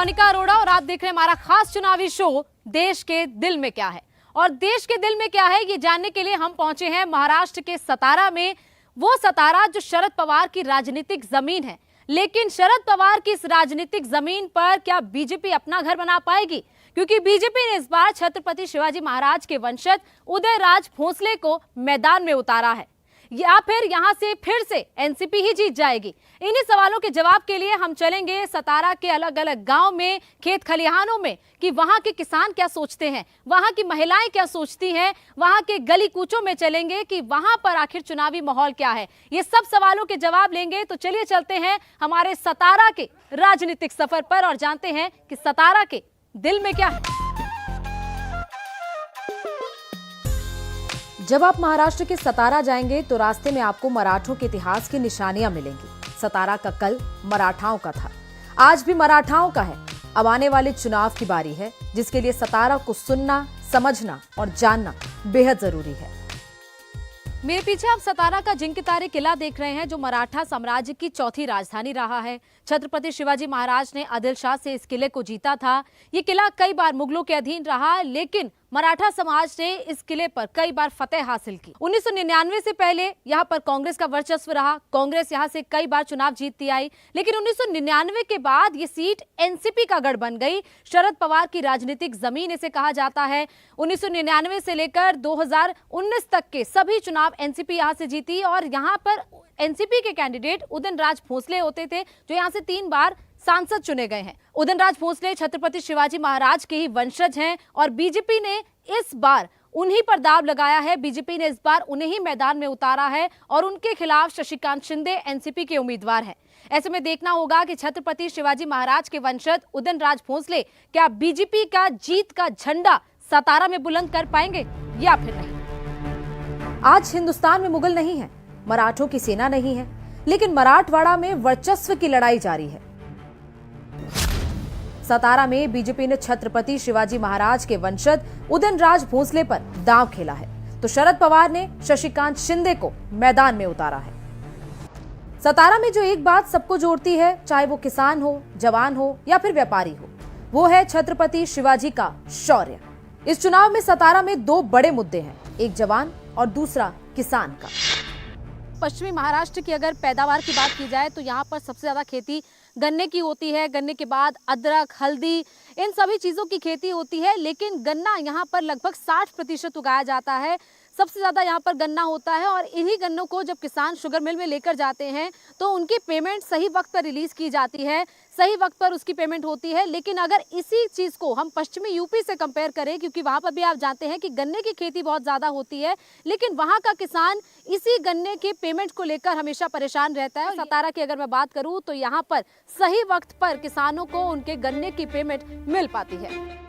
मोनिका अरोड़ा और आप देख रहे हैं हमारा खास चुनावी शो देश के दिल में क्या है। और देश के दिल में क्या है ये जानने के लिए हम पहुंचे हैं महाराष्ट्र के सतारा में। वो सतारा जो शरद पवार की राजनीतिक जमीन है, लेकिन शरद पवार की इस राजनीतिक जमीन पर क्या बीजेपी अपना घर बना पाएगी? क्योंकि बीजेपी ने इस बार छत्रपति शिवाजी महाराज के वंशज उदयराज भोसले को मैदान में उतारा है, या फिर यहां से फिर से एनसीपी ही जीत जाएगी? इन्हीं सवालों के जवाब के लिए हम चलेंगे सतारा के अलग अलग गांव में, खेत खलिहानों में, कि वहां के किसान क्या सोचते हैं, वहां की महिलाएं क्या सोचती हैं, वहां के गली कूचों में चलेंगे कि वहां पर आखिर चुनावी माहौल क्या है। ये सब सवालों के जवाब लेंगे। तो चलिए चलते हैं हमारे सतारा के राजनीतिक सफर पर और जानते हैं कि सतारा के दिल में क्या है। जब आप महाराष्ट्र के सतारा जाएंगे तो रास्ते में आपको मराठों के इतिहास की निशानियां मिलेंगी। सतारा का कल मराठाओं का था, आज भी मराठाओं का है। अब आने वाले चुनाव की बारी है, जिसके लिए सतारा को सुनना, समझना और जानना बेहद जरूरी है। मेरे पीछे आप सतारा का जिंकतारे किला देख रहे हैं, जो मराठा साम्राज्य की चौथी राजधानी रहा है। छत्रपति शिवाजी महाराज ने आदिल शाह से इस किले को जीता था। ये किला कई बार मुगलों के अधीन रहा, लेकिन मराठा समाज ने इस किले पर कई बार फतेह हासिल की। 1999 से पहले यहाँ पर कांग्रेस का वर्चस्व रहा। कांग्रेस यहाँ से कई बार चुनाव जीतती आई, लेकिन 1999 के बाद ये सीट एनसीपी का गढ़ बन गई। शरद पवार की राजनीतिक जमीन इसे कहा जाता है। 1999 से लेकर 2019 तक के सभी चुनाव एनसीपी यहाँ से जीती और यहाँ पर एनसीपी के कैंडिडेट उदयनराज भोसले होते थे, जो यहाँ से 3 बार सांसद चुने गए हैं। उदयनराज भोसले छत्रपति शिवाजी महाराज के ही वंशज हैं और बीजेपी ने इस बार उन्हीं पर दाव लगाया है। बीजेपी ने इस बार उन्हें ही मैदान में उतारा है और उनके खिलाफ शशिकांत शिंदे एनसीपी के उम्मीदवार हैं। ऐसे में देखना होगा कि छत्रपति शिवाजी महाराज के वंशज उदयनराज भोसले क्या बीजेपी का जीत का झंडा सतारा में बुलंद कर पाएंगे या फिर नहीं। आज हिंदुस्तान में मुगल नहीं है, मराठों की सेना नहीं है, लेकिन मराठवाड़ा में वर्चस्व की लड़ाई जारी है। सतारा में बीजेपी ने छत्रपति शिवाजी महाराज के वंशज उदयनराज भोसले पर दांव खेला है, तो शरद पवार ने शशिकांत शिंदे को मैदान में उतारा है। सतारा में जो एक बात सबको जोड़ती है, चाहे वो किसान हो, जवान हो या फिर व्यापारी हो, वो है छत्रपति शिवाजी का शौर्य। इस चुनाव में सतारा में 2 बड़े मुद्दे हैं, एक जवान और दूसरा किसान का। पश्चिमी महाराष्ट्र की अगर पैदावार की बात की जाए तो यहाँ पर सबसे ज्यादा खेती गन्ने की होती है। गन्ने के बाद अदरक, हल्दी, इन सभी चीज़ों की खेती होती है, लेकिन गन्ना यहाँ पर लगभग 60% उगाया जाता है। सबसे ज़्यादा यहाँ पर गन्ना होता है और इन्हीं गन्नों को जब किसान शुगर मिल में लेकर जाते हैं तो उनकी पेमेंट सही वक्त पर रिलीज़ की जाती है, सही वक्त पर उसकी पेमेंट होती है। लेकिन अगर इसी चीज़ को हम पश्चिमी यूपी से कंपेयर करें, क्योंकि वहाँ पर भी आप जानते हैं कि गन्ने की खेती बहुत ज़्यादा होती है, लेकिन वहाँ का किसान इसी गन्ने के पेमेंट को लेकर हमेशा परेशान रहता है। सतारा की अगर मैं बात करूँ तो यहाँ पर सही वक्त पर किसानों को उनके गन्ने की पेमेंट मिल पाती है।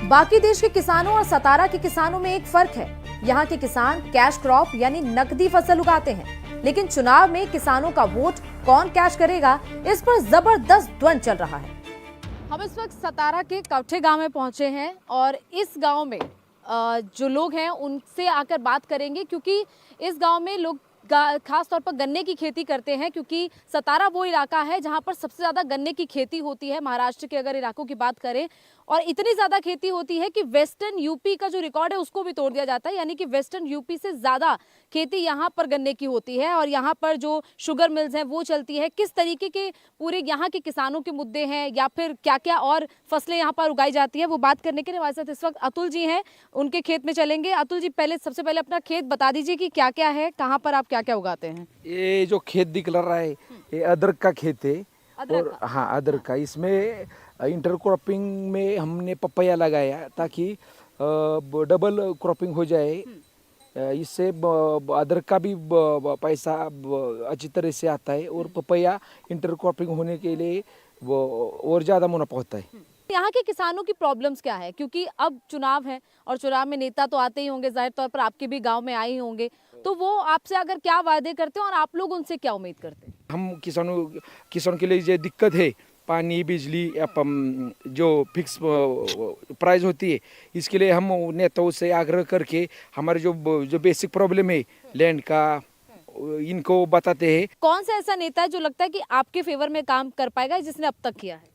बाकी देश के किसानों और सतारा के किसानों में एक फर्क है। यहाँ के किसान कैश क्रॉप यानी नकदी फसल उगाते हैं, लेकिन चुनाव में किसानों का वोट कौन कैश करेगा, इस पर जबरदस्त द्वंद चल रहा है। हम इस वक्त सतारा के कवठे गांव में पहुंचे हैं और इस गांव में जो लोग हैं उनसे आकर बात करेंगे, क्योंकि इस गांव में लोग खास तौर पर गन्ने की खेती करते हैं, क्योंकि सतारा वो इलाका है जहां पर सबसे ज़्यादा गन्ने की खेती होती है। महाराष्ट्र के अगर इलाकों की बात करें, और इतनी ज़्यादा खेती होती है कि वेस्टर्न यूपी का जो रिकॉर्ड है उसको भी तोड़ दिया जाता है, यानी कि वेस्टर्न यूपी से ज़्यादा खेती यहाँ पर गन्ने की होती है। और यहाँ पर जो शुगर मिल्स हैं वो चलती है। किस तरीके के पूरे यहाँ के किसानों के मुद्दे हैं या फिर क्या क्या और फसलें यहाँ पर उगाई जाती है, वो बात करने के लिए हमारे साथ इस वक्त अतुल जी हैं, उनके खेत में चलेंगे। अतुल जी, सबसे पहले अपना खेत बता दीजिए कि क्या क्या है, कहाँ पर आप क्या क्या उगाते हैं। ये जो खेत दिख रहा है ये अदरक का खेत है। और हाँ, अदरक का। इसमें इंटरक्रॉपिंग में हमने पपैया लगाया ताकि डबल क्रॉपिंग हो जाए। इससे अदरक का भी पैसा अच्छी तरह से आता है और पपैया इंटरक्रॉपिंग होने के लिए वो और ज़्यादा मुनाफा होता है। यहाँ के किसानों की प्रॉब्लम्स क्या है, क्योंकि अब चुनाव है और चुनाव में नेता तो आते ही होंगे, जाहिर तौर पर आपके भी गांव में आए ही होंगे, तो वो आपसे अगर क्या वादे करते हैं और आप लोग उनसे क्या उम्मीद करते हैं? हम किसानों के लिए जो दिक्कत है, पानी बिजली जो फिक्स प्राइस होती है, इसके लिए हम नेताओं से आग्रह करके हमारे जो बेसिक प्रॉब्लम है लैंड का, इनको बताते हैं। कौन सा ऐसा नेता है जो लगता है कि आपके फेवर में काम कर पाएगा जिसने अब तक किया है?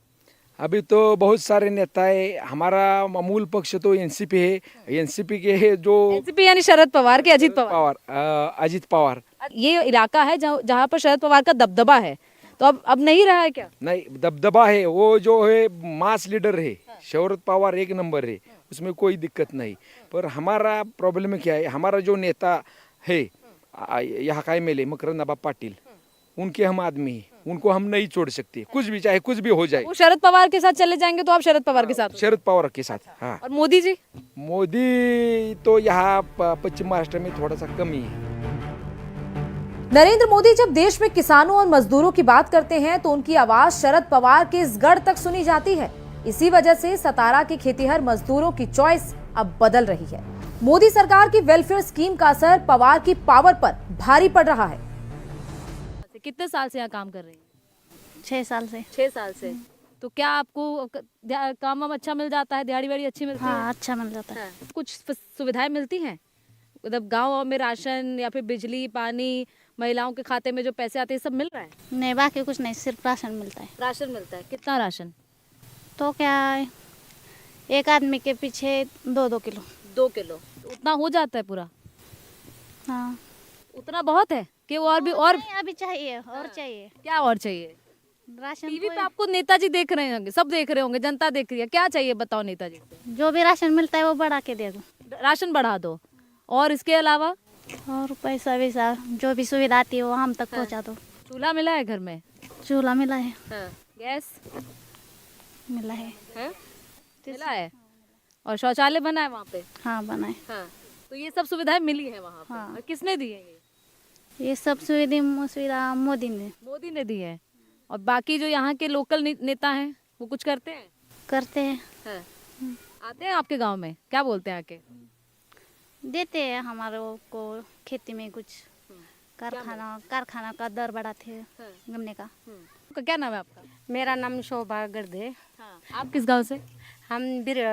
अभी तो बहुत सारे नेता है। हमारा मूल पक्ष तो एनसीपी है। एनसीपी के है जो एनसीपी यानी शरद पवार के अजीत पवार। अजीत पवार। ये इलाका है जहाँ पर शरद पवार का दबदबा है, तो अब नहीं रहा है क्या? नहीं, दबदबा है। वो जो है मास लीडर है, शरद पवार एक नंबर है, उसमें कोई दिक्कत नहीं। पर हमारा प्रॉब्लम क्या है, हमारा जो नेता है यहाँ का एमएलए मकरंद अब्बा पाटिल, उनके हम आदमी हैं, उनको हम नहीं छोड़ सकते, कुछ भी चाहे कुछ भी हो जाए। वो शरद पवार के साथ चले जाएंगे तो आप शरद पवार के साथ? शरद पवार के साथ, हाँ। और मोदी जी? मोदी तो यहाँ पश्चिम महाराष्ट्र में थोड़ा सा कमी है। नरेंद्र मोदी जब देश में किसानों और मजदूरों की बात करते हैं तो उनकी आवाज शरद पवार के इस गढ़ तक सुनी जाती है। इसी वजह से सतारा के खेतीहर मजदूरों की चॉइस अब बदल रही है। मोदी सरकार की वेलफेयर स्कीम का असर पवार की पावर पर भारी पड़ रहा है। कितने साल से यहाँ काम कर रही हैं? 6 साल से। 6 साल से। तो क्या आपको काम वाम अच्छा मिल जाता है? दिहाड़ी वाड़ी अच्छी मिलती है? हाँ, अच्छा मिल जाता है। कुछ सुविधाएं मिलती हैं, मतलब गाँव में राशन या फिर बिजली पानी, महिलाओं के खाते में जो पैसे आते हैं, सब मिल रहा है? नहीं, बाकी कुछ नहीं, सिर्फ राशन मिलता है। राशन मिलता है। कितना राशन? तो क्या है, एक आदमी के पीछे 2-2 किलो। 2 किलो उतना हो जाता है पूरा? हाँ। उतना बहुत है कि और भी और नहीं, अभी चाहिए और चाहिए। क्या और चाहिए? राशन टीवी पे तो आपको नेताजी देख रहे होंगे, सब देख रहे होंगे, जनता देख रही है। क्या चाहिए बताओ नेताजी से? जो भी राशन मिलता है वो बढ़ा के दे दो। राशन बढ़ा दो, और इसके अलावा और पैसा वैसा जो भी सुविधा आती है वो हम तक पहुंचा दो। चूल्हा मिला है घर में? चूल्हा मिला है। गैस मिला है। मिला है। और शौचालय बना है वहाँ पे? हाँ, बना है। तो ये सब सुविधाएं मिली है वहाँ पे। हाँ। और किसने दी है ये सब सुविधा मोदी ने। मोदी ने दी है। और बाकी जो यहाँ के लोकल नेता हैं वो कुछ करते हैं? करते हैं। आते हैं आपके गांव में? क्या बोलते हैं आके? देते हैं हमारे को खेती में कुछ कारखाना का दर बढ़ाते हैं गन्ने का। क्या नाम है आपका? मेरा नाम शोभा गर्दे। आप किस गांव से? हम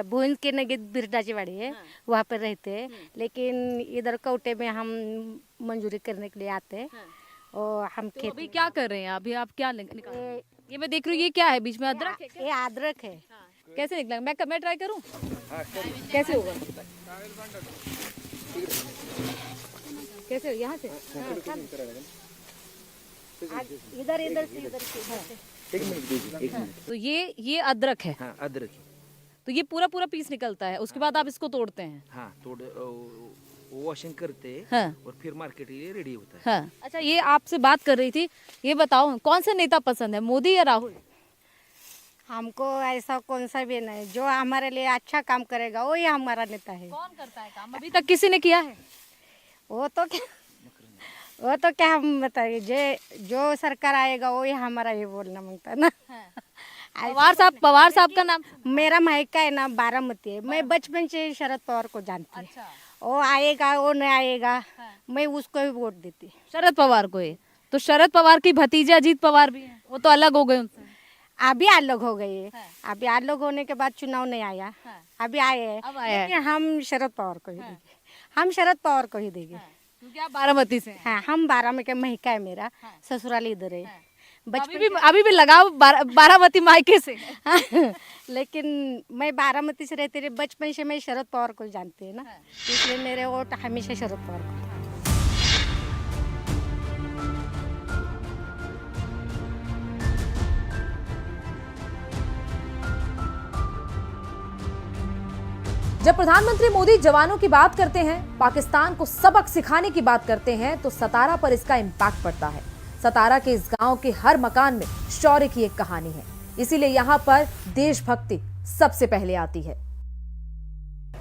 भून के नगे बिरडाची वाड़ी है, वहाँ पर रहते हैं। लेकिन इधर कौटे में हम मंजूरी करने के लिए आते हैं। और हम तो अभी क्या कर रहे हैं? अभी आप क्या निकाल? ये मैं देख रही हूँ, ये क्या है बीच में? अदरक है क्या? ये अदरक है। कैसे निकला? मैं ट्राई करूँ? कैसे होगा? कैसे? यहाँ से? इधर से। एक मिनट दीजिए, एक मिनट। तो ये अदरक है। हाँ, अदरक। तो ये पूरा पीस निकलता है, उसके बाद आप इसको तोड़ते हैं? हाँ, वॉशिंग करते हैं। हाँ। और फिर मार्केट के लिए रेडी होता है। हाँ। अच्छा, ये आपसे बात कर रही थी, ये बताओ कौन से नेता पसंद है, मोदी या राहुल? हमको ऐसा कौन सा भी नहीं, जो हमारे लिए अच्छा काम करेगा वही हमारा नेता है। कौन करता है काम? अभी तक किसी ने किया है? वो तो क्या हम बताइए, जो सरकार आएगा वही हमारा ये बोलना मांगता है ना। पवार साहब का नाम? मेरा मायका है ना बारामती है। मैं बचपन से शरद पवार को जानती हूँ। वो आएगा वो नहीं आएगा, मैं उसको ही वोट देती। शरद पवार को ही? तो शरद पवार की भतीजे अजीत पवार भी हैं, वो तो अलग हो गए उनसे। अभी अलग हो गए। अभी अलग होने के बाद चुनाव नहीं आया, अभी आए हैं। अब आया है। लेकिन हम शरद पवार को ही देंगे। हम शरद पवार को ही देंगे। क्योंकि आप बारामती से हैं। हाँ, हम बारामती के महिका है, मेरा ससुराल इधर है। अभी भी लगाव बारामती मायके से। लेकिन मैं बारामती से रहती रही, बचपन से मैं शरद पवार को जानती है ना, इसलिए मेरे वोट हमेशा शरद पवार को। जब प्रधानमंत्री मोदी जवानों की बात करते हैं, पाकिस्तान को सबक सिखाने की बात करते हैं, तो सतारा पर इसका इम्पैक्ट पड़ता है। सतारा के इस गांव के हर मकान में शौर्य की एक कहानी है, इसीलिए यहाँ पर देशभक्ति सबसे पहले आती है।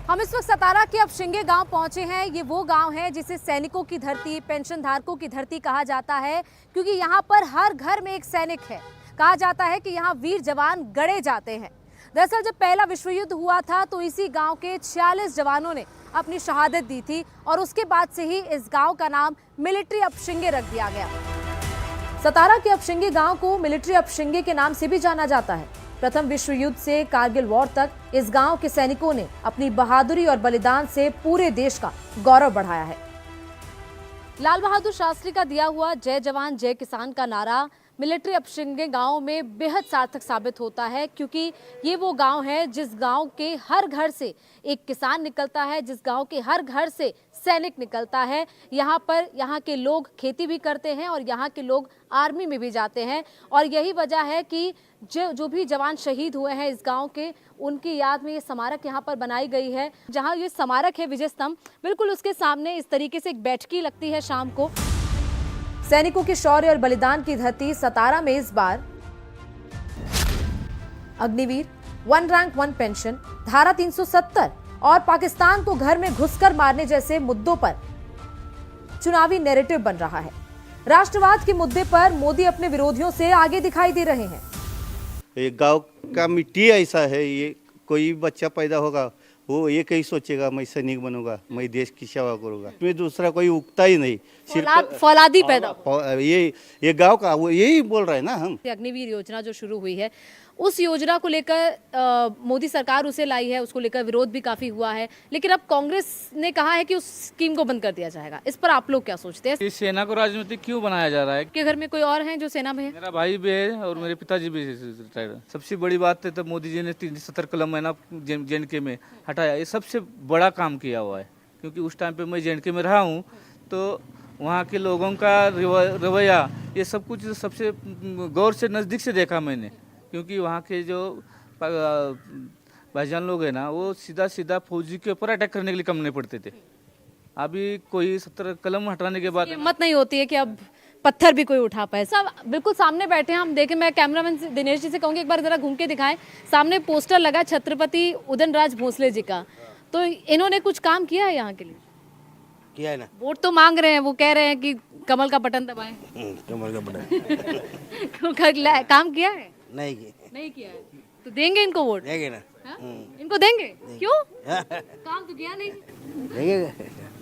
हम इस वक्त सतारा के अब शिंगे गांव पहुंचे हैं। ये वो गांव है जिसे सैनिकों की धरती, पेंशन धारकों की धरती कहा जाता है, क्योंकि यहाँ पर हर घर में एक सैनिक है। कहा जाता है कि यहाँ वीर जवान गड़े जाते हैं। दरअसल जब पहला विश्व युद्ध हुआ था तो इसी गांव के 46 जवानों ने अपनी शहादत दी थी, और उसके बाद से ही इस गांव का नाम मिलिट्री अब शिंगे रख दिया गया। सतारा के अपशिंगे गांव को मिलिट्री अपशिंगे के नाम से भी जाना जाता है। प्रथम विश्व युद्ध से कारगिल वॉर तक इस गांव के सैनिकों ने अपनी बहादुरी और बलिदान से पूरे देश का गौरव बढ़ाया है। लाल बहादुर शास्त्री का दिया हुआ जय जवान जय किसान का नारा मिलिट्री अपशिंगे गांव में बेहद सार्थक साबित होता है, क्योंकि ये वो गांव है जिस गांव के हर घर से एक किसान निकलता है, जिस गांव के हर घर से सैनिक निकलता है। यहाँ पर यहाँ के लोग खेती भी करते हैं और यहाँ के लोग आर्मी में भी जाते हैं, और यही वजह है कि जो भी जवान शहीद हुए हैं इस गांव के, उनकी याद में ये स्मारक यहाँ पर बनाई गई है। जहाँ ये स्मारक है विजय स्तंभ, बिल्कुल उसके सामने इस तरीके से एक बैठकी लगती है शाम को। सैनिकों के शौर्य और बलिदान की धरती सतारा में इस बार Agniveer, one rank one pension, धारा 370 और पाकिस्तान को घर में घुसकर मारने जैसे मुद्दों पर चुनावी नैरेटिव बन रहा है। राष्ट्रवाद के मुद्दे पर मोदी अपने विरोधियों से आगे दिखाई दे रहे हैं। ये गांव का मिट्टी ऐसा है, ये कोई बच्चा पैदा होगा वो एक ही सोचेगा मैं सैनिक बनूंगा, मैं देश की सेवा करूंगा, इसमें दूसरा कोई उगता ही नहीं, सिर्फ फौलादी पैदा। ये गांव का वो यही बोल रहे हैं ना हम। अग्निवीर योजना जो शुरू हुई है, उस योजना को लेकर मोदी सरकार उसे लाई है, उसको लेकर विरोध भी काफी हुआ है, लेकिन अब कांग्रेस ने कहा है कि उस स्कीम को बंद कर दिया जाएगा। इस पर आप लोग क्या सोचते हैं? इस सेना को राजनीतिक क्यों बनाया जा रहा है? के घर में कोई और हैं जो सेना में है? मेरा भाई भी है और मेरे पिताजी भी रिटायर्ड। सबसे बड़ी बात है तब मोदी जी ने 370 कलम है ना JNK में हटाया, ये सबसे बड़ा काम किया हुआ है। क्योंकि उस टाइम पे मैं JNK में रहा हूँ, तो वहाँ के लोगों का रवैया ये सब कुछ सबसे गौर से नज़दीक से देखा मैंने। क्योंकि वहाँ के जो भाईजान लोग हैं ना, वो सीधा सीधा फौजी के ऊपर अटैक करने के लिए कम नहीं पड़ते थे। अभी कोई 70 कलम हटाने के बाद हिम्मत नहीं होती है कि अब पत्थर भी कोई उठा पाए। सब बिल्कुल सामने बैठे हैं, हम देखें। मैं कैमरामैन दिनेश जी से कहूँगी एक बार जरा घूम के दिखाएं। सामने पोस्टर लगा छत्रपति उदयनराज भोसले जी का, तो इन्होंने कुछ काम किया है यहाँ के लिए? किया है ना, वोट तो मांग रहे हैं, वो कह रहे हैं कि कमल का बटन दबाएं। कमल का बटन काम किया है? नहीं किया है, तो देंगे इनको वोट? देंगे ना। हाँ? इनको देंगे? क्यों? काम तो किया नहीं। देंगे।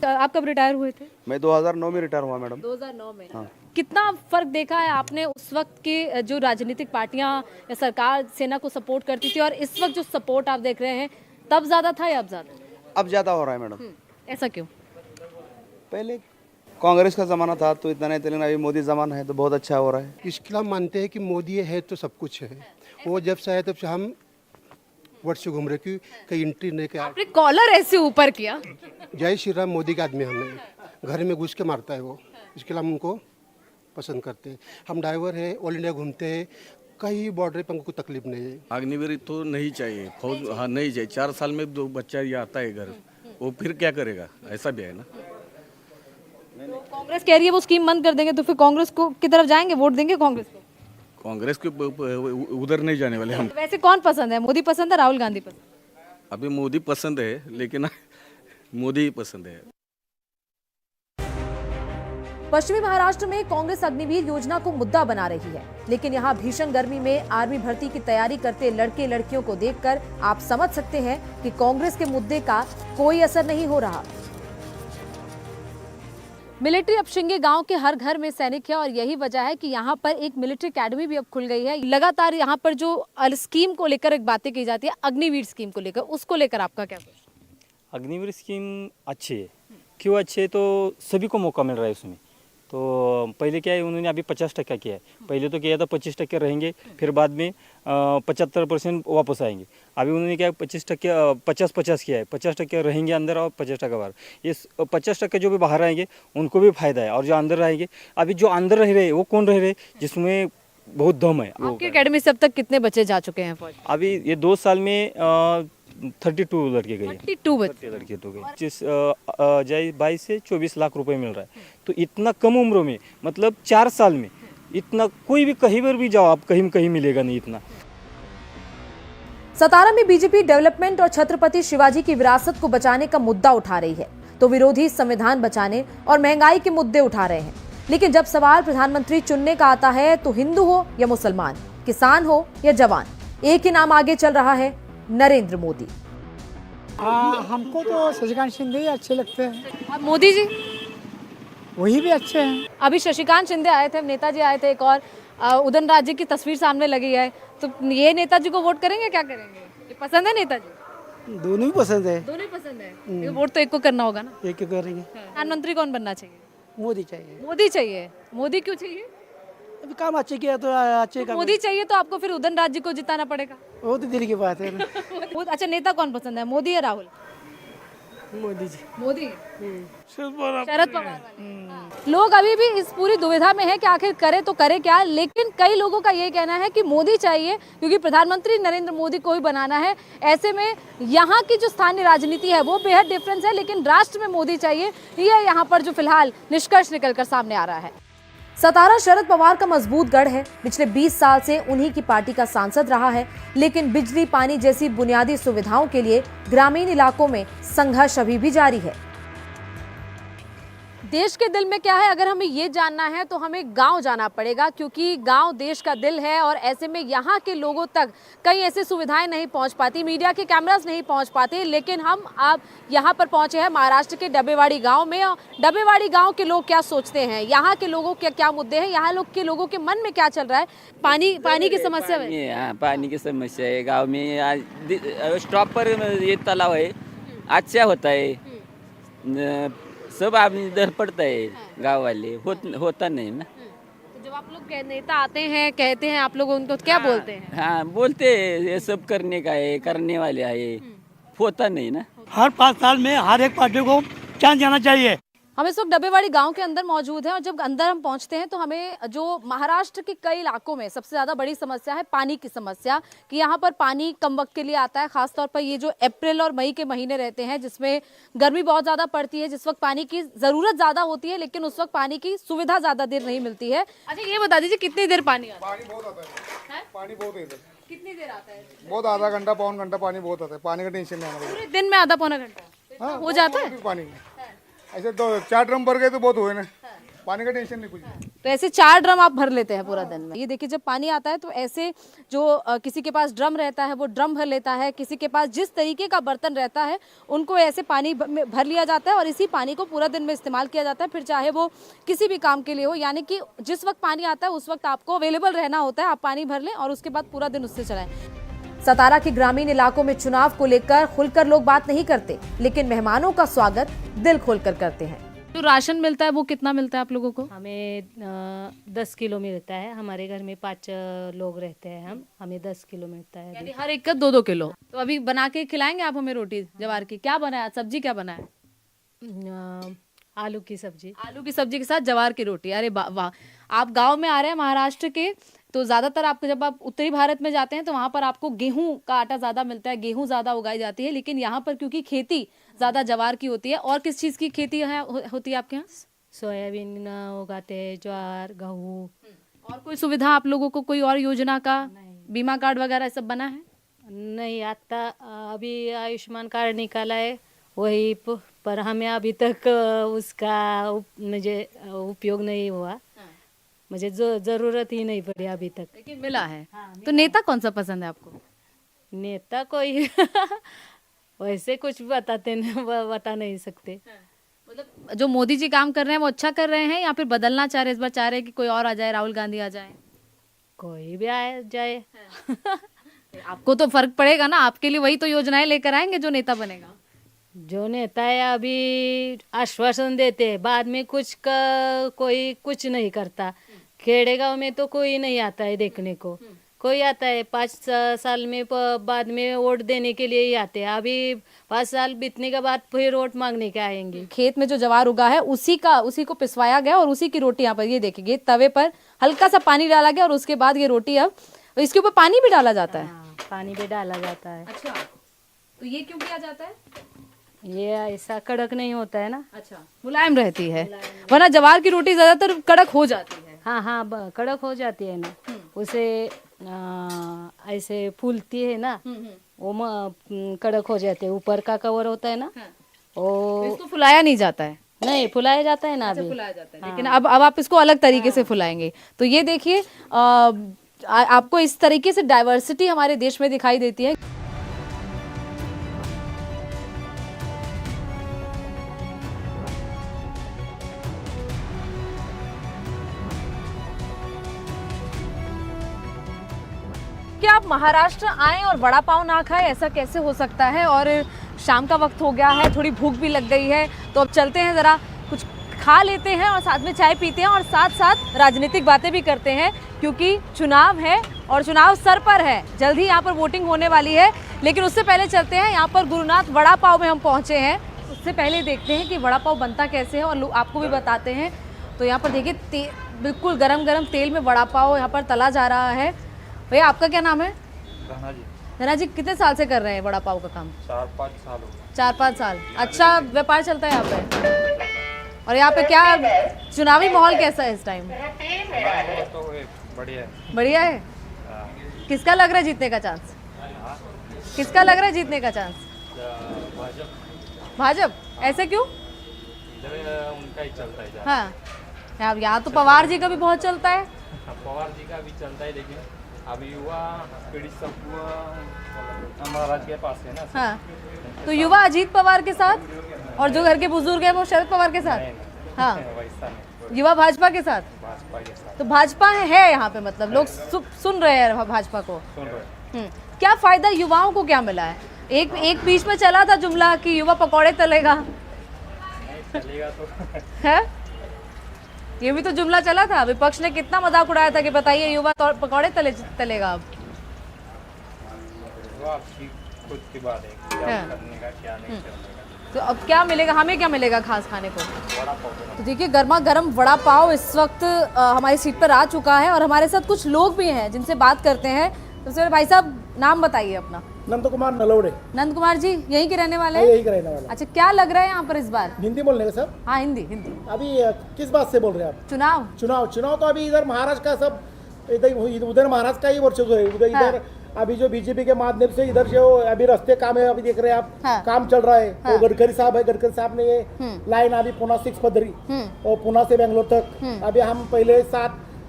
आप कब रिटायर हुए थे? मैं 2009 में रिटायर हुआ मैडम। 2009 में। कितना फर्क देखा है आपने उस वक्त के जो राजनीतिक पार्टियां या सरकार सेना को सपोर्ट करती थी, और इस वक्त जो सपोर्ट आप देख रहे हैं, तब ज्यादा था या अब ज्यादा? अब ज़्यादा हो रहा है मैडम। ऐसा क्यों? पहले कांग्रेस का ज़माना था तो इतना नहीं, लेकिन अभी मोदी ज़माना है तो बहुत अच्छा हो रहा है। इसके लिए हम मानते हैं कि मोदी है तो सब कुछ है। वो जब से आए तब से हम वर्ड से घूम रहे कि कहीं एंट्री नहीं किया। आपने कॉलर ऐसे ऊपर किया। जय श्री राम मोदी का आदमी हमें घर में घुस के मारता है वो, इसके लिए हम उनको पसंद करते हैं। हम ड्राइवर है, ऑल इंडिया घूमते हैं, कहीं बॉर्डर पर हमको तकलीफ नहीं है। अग्निवीर तो नहीं चाहिए, फौज हाँ नहीं चाहिए। 4 साल में 2 बच्चा ये आता है घर, वो फिर क्या करेगा? ऐसा भी है ना। कांग्रेस कह रही है वो स्कीम बंद कर देंगे, तो फिर कांग्रेस को की तरफ जाएंगे, वोट देंगे कांग्रेस को? कांग्रेस के उधर नहीं जाने वाले हम। वैसे कौन पसंद है, मोदी पसंद है राहुल गांधी पसंद? अभी मोदी पसंद है, लेकिन मोदी ही पसंद है। पश्चिमी महाराष्ट्र में कांग्रेस अग्निवीर योजना को मुद्दा बना रही है, लेकिन यहाँ भीषण गर्मी में आर्मी भर्ती की तैयारी करते लड़के लड़कियों को देखकर आप समझ सकते हैं कि कांग्रेस के मुद्दे का कोई असर नहीं हो रहा। मिलिट्री अपशिंगे गांव के हर घर में सैनिक है, और यही वजह है कि यहाँ पर एक मिलिट्री एकेडमी भी अब खुल गई है। लगातार यहाँ पर जो स्कीम को लेकर एक बातें की जाती है, अग्निवीर स्कीम को लेकर, उसको लेकर आपका क्या सोच? अग्निवीर स्कीम अच्छी है। क्यों अच्छी है? तो सभी को मौका मिल रहा है उसमें। तो पहले क्या है, उन्होंने अभी 50% किया है। पहले तो किया था 25% रहेंगे, फिर बाद में 75% वापस आएंगे। अभी उन्होंने क्या 25% 50-50 किया है। 50% रहेंगे अंदर और 50% बाहर। ये 50% जो भी बाहर आएंगे उनको भी फायदा है, और जो अंदर रहेंगे, अभी जो अंदर रह रहे वो कौन रह रहे जिसमें बहुत दम है। आपकी एकेडमी से अब तक कितने बच्चे जा चुके हैं फौज? अभी ये 2 साल में 32 लड़के गए। 32 बच्चे लड़के तो गए। 22 से 24 लाख रुपए मिल रहा है। तो इतना कम उम्र में, मतलब 4 साल में इतना, कोई भी कहीं पर भी जाओ आप, कहीं मिलेगा नहीं इतना। सतारा में बीजेपी डेवलपमेंट और छत्रपति शिवाजी की विरासत को बचाने का मुद्दा उठा रही है, तो विरोधी संविधान बचाने और महंगाई के मुद्दे उठा रहे हैं। लेकिन जब सवाल प्रधानमंत्री चुनने का आता है, तो हिंदू हो या मुसलमान, किसान हो या जवान, एक ही नाम आगे चल रहा है, नरेंद्र मोदी। हमको तो शशिकांत शिंदे ही अच्छे लगते हैं। और मोदी जी? वही भी अच्छे हैं। अभी शशिकांत शिंदे आए थे, नेताजी आए थे, एक और उदयनराजे की तस्वीर सामने लगी है, तो ये नेताजी को वोट करेंगे, क्या करेंगे? ये पसंद है नेताजी? दोनों ही पसंद है। दोनों ही पसंद है। ये वोट तो एक को करना होगा ना। एक एक करेंगे। प्रधानमंत्री कौन बनना चाहिए? मोदी चाहिए। मोदी चाहिए। मोदी क्यों चाहिए? अभी काम अच्छे किया तो अच्छे काम। मोदी चाहिए तो आपको फिर उदयनराजे को जिताना पड़ेगा। वो तो दिल की बात है ना। अच्छा, नेता कौन पसंद है, मोदी या राहुल? मोदी जी। मोदी। शरद पवार वाले। लोग अभी भी इस पूरी दुविधा में है कि आखिर करे तो करे क्या, लेकिन कई लोगों का ये कहना है कि मोदी चाहिए, क्योंकि प्रधानमंत्री नरेंद्र मोदी को ही बनाना है। ऐसे में यहाँ की जो स्थानीय राजनीति है वो बेहद डिफरेंस है, लेकिन राष्ट्र में मोदी चाहिए, ये यहाँ पर जो फिलहाल निष्कर्ष निकलकर सामने आ रहा है। सतारा शरद पवार का मजबूत गढ़ है। पिछले 20 साल से उन्हीं की पार्टी का सांसद रहा है, लेकिन बिजली, पानी जैसी बुनियादी सुविधाओं के लिए ग्रामीण इलाकों में संघर्ष अभी भी जारी है। देश के दिल में क्या है, अगर हमें ये जानना है तो हमें गांव जाना पड़ेगा, क्योंकि गांव देश का दिल है और ऐसे में यहाँ के लोगों तक कई ऐसी सुविधाएं नहीं पहुंच पाती, मीडिया के कैमरास नहीं पहुंच पाते। लेकिन हम अब यहाँ पर पहुंचे हैं महाराष्ट्र के डब्बेवाड़ी गांव में। डब्बेवाड़ी गांव के लोग क्या सोचते हैं, यहाँ के लोगों के क्या मुद्दे हैं, यहाँ के लोगों के मन में क्या चल रहा है। पानी की समस्या है। पानी की समस्या है गाँव में। आज स्टॉप पर ये तालाब है, अच्छा होता है, सब आदमी इधर पड़ता है, गाँव वाले होता नहीं ना। तो जब आप लोग नेता आते हैं, कहते हैं, आप लोग उनको क्या बोलते हैं? हाँ, बोलते हैं ये सब करने का है, करने वाले है, होता नहीं ना। हर 5 साल में हर एक पार्टी को चांस जाना चाहिए। हम इस वक्त डब्बेवाड़ी गांव के अंदर मौजूद हैं और जब अंदर हम पहुंचते हैं तो हमें जो महाराष्ट्र के कई इलाकों में सबसे ज़्यादा बड़ी समस्या है पानी की समस्या, कि यहाँ पर पानी कम वक्त के लिए आता है। खासतौर पर ये जो अप्रैल और मई के महीने रहते हैं जिसमें गर्मी बहुत ज़्यादा पड़ती है, जिस वक्त पानी की ज़रूरत ज़्यादा होती है, लेकिन उस वक्त पानी की सुविधा ज़्यादा देर नहीं मिलती है। अच्छा, ये बता दीजिए कितनी देर पानी आता है? पानी बहुत आता है, पानी बहुत है इधर। कितनी देर आता है? बहुत, आधा घंटा पौन घंटा पानी बहुत आता है। पानी का टेंशन नहीं हमारे पूरे दिन में आधा पौना घंटा हो जाता है पानी। ऐसे तो 4 ड्रम भर गए तो बहुत हुए ना, पानी का टेंशन नहीं कुछ। तो ऐसे 4 ड्रम आप भर लेते हैं पूरा दिन में। ये देखिए, जब पानी आता है तो ऐसे जो किसी के पास ड्रम रहता है वो ड्रम भर लेता है, किसी के पास जिस तरीके का बर्तन रहता है उनको ऐसे पानी भर लिया जाता है और इसी पानी को पूरा दिन में इस्तेमाल किया जाता है, फिर चाहे वो किसी भी काम के लिए हो। यानी कि जिस वक्त पानी आता है उस वक्त आपको अवेलेबल रहना होता है, आप पानी भर लें और उसके बाद पूरा दिन उससे चलाएं। सतारा के ग्रामीण इलाकों में चुनाव को लेकर खुलकर लोग बात नहीं करते, लेकिन मेहमानों का स्वागत दिल खोलकर करते हैं। जो राशन मिलता है वो कितना मिलता है आप लोगों को? हमें 10 किलो मिलता है। हमारे घर में 5 लोग रहते हैं, हमें 10 किलो मिलता है। यानी हर एक का 2-2 किलो। तो अभी बना के खिलाएंगे आप हमें रोटी जवार की? क्या बनाया, सब्जी क्या बनाया? आलू की सब्जी। आलू की सब्जी के साथ जवार की रोटी। अरे वाह। आप गांव में आ रहे हैं महाराष्ट्र के, तो ज़्यादातर आपको जब आप उत्तरी भारत में जाते हैं तो वहाँ पर आपको गेहूं का आटा ज़्यादा मिलता है, गेहूं ज़्यादा उगाई जाती है, लेकिन यहाँ पर क्योंकि खेती ज़्यादा जवार की होती है। और किस चीज़ की खेती होती है आपके यहाँ? सोयाबीन उगाते हैं, ज्वार, गेहूँ। और कोई सुविधा आप लोगों को, कोई और योजना का बीमा कार्ड वगैरह सब बना है? नहीं, आता अभी आयुष्मान कार्ड निकाला है वही, पर हमें अभी तक उसका मुझे उपयोग नहीं हुआ, मुझे जरूरत ही नहीं पड़ी अभी तक। लेकिन मिला है। तो नेता कौन सा पसंद है आपको? नेता कोई वैसे कुछ बता नहीं सकते। मतलब जो मोदी जी काम कर रहे हैं वो अच्छा कर रहे हैं या फिर बदलना चाह रहे हैं, इस बार चाह रहे हैं कि कोई और आ जाए, राहुल गांधी आ जाए? कोई भी आ जाए। आपको तो फर्क पड़ेगा ना, आपके लिए वही तो योजनाएं लेकर आएंगे जो नेता बनेगा। जो नेता है अभी आश्वासन देते हैं, बाद में कोई कुछ नहीं करता। खेड़े गांव में तो कोई नहीं आता है देखने को, कोई आता है 5 साल में, बाद में वोट देने के लिए ही आते हैं। अभी 5 साल बीतने के बाद फिर वोट मांगने के आएंगे। खेत में जो जवार उगा है उसी को पिसवाया गया और उसी की रोटी यहाँ पर ये देखिए तवे पर हल्का सा पानी डाला गया और उसके बाद ये रोटी, अब इसके ऊपर पानी भी डाला जाता है। पानी भी डाला जाता है। अच्छा, तो ये क्यों किया जाता है? ये ऐसा कड़क नहीं होता है ना। अच्छा, मुलायम रहती है, वरना जवार की रोटी ज्यादातर कड़क हो जाती है। हाँ, कड़क हो जाती है ना, उसे ऐसे फूलती है ना, वो कड़क हो जाते हैं। ऊपर का कवर होता है ना, वो इसको फुलाया नहीं जाता है। नहीं, फुलाया जाता है ना, अभी फुलाया जाता है। लेकिन अब आप इसको अलग तरीके से फुलाएंगे। तो ये देखिए, आपको इस तरीके से डाइवर्सिटी हमारे देश में दिखाई देती है। कि आप महाराष्ट्र आएं और वड़ा पाव ना खाएं, ऐसा कैसे हो सकता है। और शाम का वक्त हो गया है, थोड़ी भूख भी लग गई है, तो अब चलते हैं ज़रा कुछ खा लेते हैं और साथ में चाय पीते हैं और साथ साथ राजनीतिक बातें भी करते हैं, क्योंकि चुनाव है और चुनाव सर पर है। जल्द ही यहाँ पर वोटिंग होने वाली है, लेकिन उससे पहले चलते हैं यहाँ पर गुरुनाथ वड़ा पाव में हम पहुँचे हैं। उससे पहले देखते हैं कि वड़ा पाव बनता कैसे है और आपको भी बताते हैं। तो यहाँ पर देखिए बिल्कुल गरम गरम तेल में वड़ा पाव यहाँ पर तला जा रहा है। भैया आपका क्या नाम है? धना जी, कितने साल से कर रहे हैं वड़ा पाव का काम? 4-5 साल हो 4-5 साल। अच्छा व्यापार चलता है यहाँ पे। और यहाँ पे क्या चुनावी माहौल कैसा है इस टाइम? तो बढ़िया है। बढ़िया है। किसका लग रहा है जीतने का चांस? किसका लग रहा है जीतने का चांस? भाजपा। ऐसे क्यों? उनका ही चलता है। हाँ, यहाँ तो पवार जी का भी बहुत चलता है। पवार जी का भी चलता है, लेकिन अभी युवा पीढ़ी सब महाराज के पास है ना। हाँ, तो युवा अजीत पवार के साथ और जो घर के बुजुर्ग हैं वो शरद पवार के साथ। हाँ, युवा भाजपा के साथ। तो भाजपा है यहाँ पे, मतलब लोग सुन रहे हैं भाजपा को। क्या फायदा युवाओं को क्या मिला है? एक बीच में चला था जुमला कि युवा पकौड़े तलेगा, तो है? ये भी तो जुमला चला था। विपक्ष ने कितना मजाक उड़ाया था कि बताइए युवा पकौड़े तलेगा। अब खुद की बात है, क्या करने का, क्या नहीं करने का। तो अब क्या मिलेगा हमें? क्या मिलेगा खास खाने को? तो देखिए गर्मा गर्म वड़ा पाव इस वक्त हमारी सीट पर आ चुका है और हमारे साथ कुछ लोग भी हैं जिनसे बात करते हैं। तो सर भाई साहब नाम बताइए अपना। नंद कुमार नलौड़े। नंद कुमार जी यहीं के रहने वाले हैं? यहीं के रहने वाला। अच्छा, क्या लग रहा है यहाँ पर इस बार? हिंदी बोलने का सर? हाँ हिंदी। अभी किस बात से बोल रहे हैं आप? चुनाव तो अभी इधर महाराष्ट्र का सब उधर महाराष्ट्र का ही वर्चस्व है। इधर अभी जो बीजेपी के माध्यम से इधर जो अभी रास्ते काम है, अभी देख रहे हैं आप, काम चल रहा है। तो गडकरी साहब ने ये लाइन अभी पुणे 6 पदरी और पुणे से बेंगलोर तक अभी हम पहले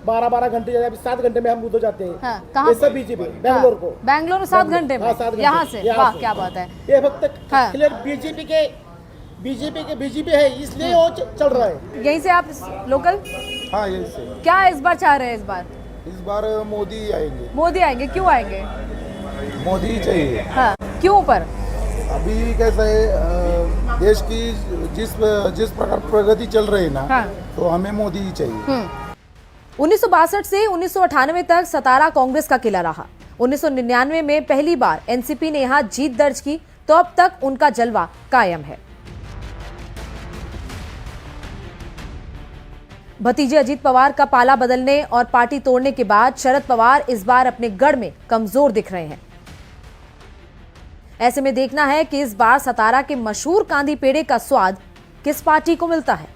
12 घंटे, अभी 7 घंटे में हम उधर जाते हैं। कहाँ सब बीजेपी बेंगलोर 7 घंटे में? यहाँ से? वाह क्या बात है। ये वक्त क्लियर बीजेपी है, इसलिए वो चल रहा है। यहीं से आप लोकल? हाँ यही से। क्या इस बार चाह रहे हैं? इस बार मोदी आएंगे। मोदी आएंगे। क्यों आएंगे? मोदी ही चाहिए। हाँ, क्यों? पर अभी कैसा है, देश की जिस प्रकार प्रगति चल रही है ना, तो हमें मोदी ही चाहिए। 1962 से 1998 तक सतारा कांग्रेस का किला रहा। 1999 में पहली बार एनसीपी ने यहां जीत दर्ज की, तो अब तक उनका जलवा कायम है। भतीजे अजीत पवार का पाला बदलने और पार्टी तोड़ने के बाद शरद पवार इस बार अपने गढ़ में कमजोर दिख रहे हैं। ऐसे में देखना है कि इस बार सतारा के मशहूर कांदी पेड़े का स्वाद किस पार्टी को मिलता है।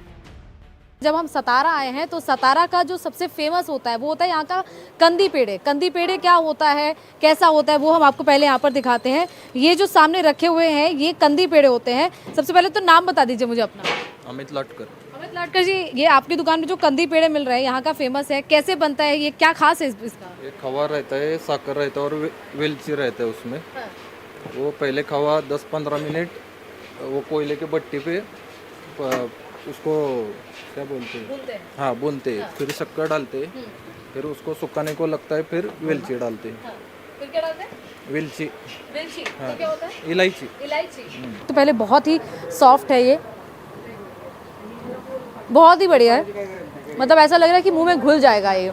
जब हम सतारा आए हैं तो सतारा का जो सबसे फेमस होता है वो होता है यहाँ का कंदी पेड़े। कंदी पेड़े क्या होता है, कैसा होता है, वो हम आपको पहले यहाँ पर दिखाते हैं। ये जो सामने रखे हुए हैं ये कंदी पेड़े होते हैं। सबसे पहले तो नाम बता दीजिए मुझे अपना। अमित लाटकर। अमित लाटकर जी, ये आपकी दुकान में जो कंदी पेड़े मिल रहे हैं यहाँ का फेमस है, कैसे बनता है, ये क्या खास है इसका? ये खवा रहता है, साकर रहता है और वेलची रहता है उसमें। वो पहले खवा 10-15 मिनट वो कोयले के भट्टी पे उसको क्या बोलते हैं? हाँ भूनते हैं। फिर शक्कर डालते हैं, फिर उसको सुखाने को लगता है, फिर वेलची डालते हैं। फिर क्या डालते हैं? वेलची। हाँ। तो क्या होता है? इलायची। तो पहले बहुत ही सॉफ्ट है, ये बहुत ही बढ़िया है, मतलब ऐसा लग रहा है कि मुंह में घुल जाएगा। ये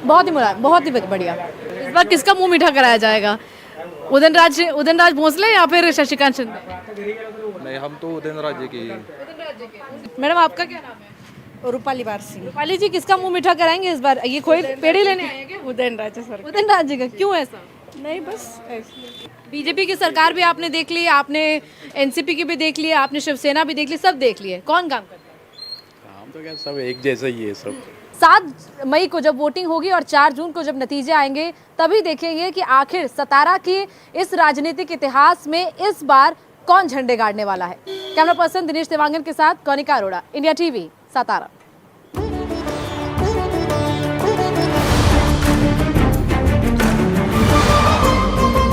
बहुत ही मुलायम, बहुत ही बढ़िया। इस बार किसका मुंह मीठा कराया जाएगा? उदयनराज भोसले या फिर शशिकांत शिंदे? नहीं, हम तो उदयनराज की। मैडम आपका क्या नाम है? रूपाली बारसी। रूपाली जी, किसका मुंह मीठा कराएंगे इस बार? ये कोई पेड़े लेने आए हैं क्या? उदयनराज सर। उदयनराज जी का क्यों ऐसा? नहीं बस ऐसे। बीजेपी की सरकार भी आपने देख ली, आपने एनसीपी की भी देख ली, आपने शिवसेना भी देख ली, सब देख लिए। कौन काम करता है? काम तो क्या सब एक जैसा ही है सब। 7 मई को जब वोटिंग होगी और 4 जून को जब नतीजे आएंगे तभी देखेंगे कि आखिर सतारा के इस राजनीतिक इतिहास में इस बार कौन झंडे गाड़ने वाला है। कैमरा पर्सन दिनेश देवांगन के साथ कनिका अरोड़ा, इंडिया टीवी, सतारा।